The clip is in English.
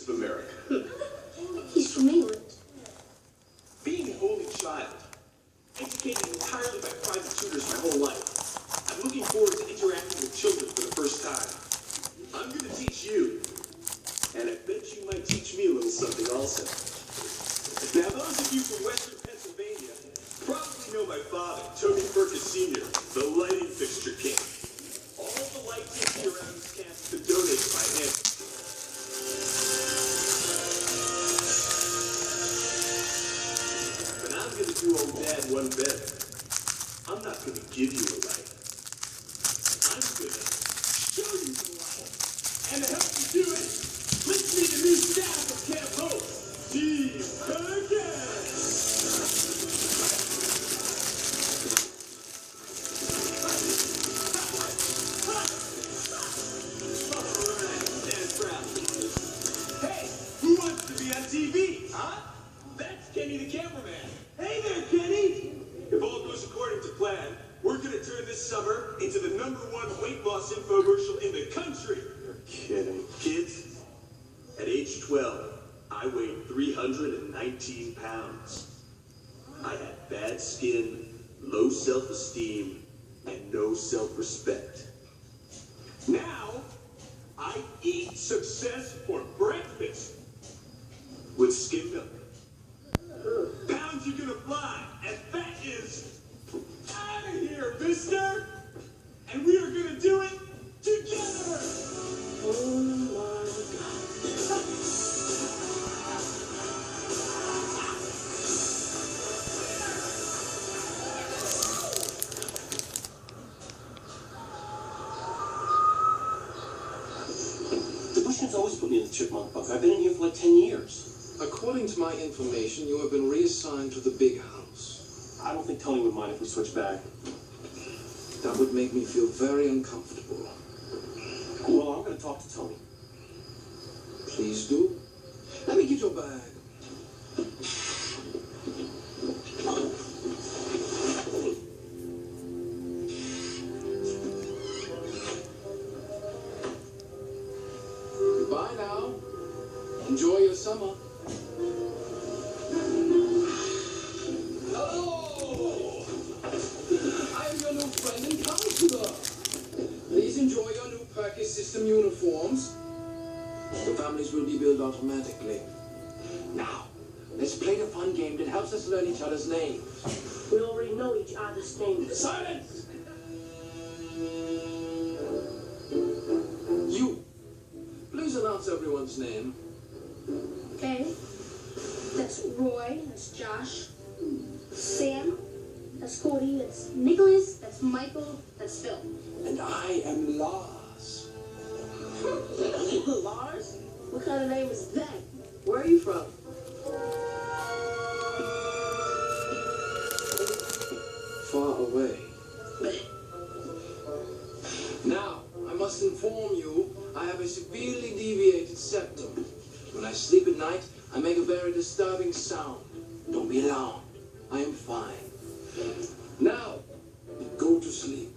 of America. He's from England. Being an only child, educated entirely by private tutors my whole life, I'm looking forward to interacting with children for the first time. I'm going to teach you, and I bet you might teach me a little something also. Now, those of you from Western Pennsylvania probably know my father, Toby Burkus Sr., the lighting fixture king. All the lights you see around this campus are donated by him. But I'm going to do old Dad one better. I'm not going to give you a light. I'm going to show you the light. And to help you do it, let's meet the new staff of Camp Hope. Steve Burkus! Hey, who wants to be on TV, huh? That's Kenny the cameraman. Hey there, Kenny! If all goes according to plan, we're going to turn this summer into the #1 weight loss infomercial in the country. You're kidding. Kids, at age 12, I weighed 319 pounds. I had bad skin, low self-esteem, and no self-respect. Now, I eat success for breakfast with skim milk. Pounds are gonna fly, and fat is out of here, mister! And we are gonna do it together! Oh my God. The Bushmans always put me in the chipmunk bucket. I've been in here for like 10 years. According to my information, you have been reassigned to the big house. I don't think Tony would mind if we switch back. That would make me feel very uncomfortable. Well, I'm going to talk to Tony. Please do. Let me get your bag. Goodbye now. Enjoy your summer. Hello! I am your new friend and counselor. Please enjoy your new Perkins system uniforms. The families will be billed automatically. Now, let's play the fun game that helps us learn each other's names. We already know each other's names. Silence! You, please announce everyone's name. Okay. That's Roy. That's Josh. Sam. That's Cody. That's Nicholas. That's Michael. That's Phil. And I am Lars. Lars? What kind of name is that? Where are you from? Far away. Now, I must inform you, I have a severely deviated septum. When I sleep at night, I make a very disturbing sound. Don't be alarmed. I am fine. Now, go to sleep.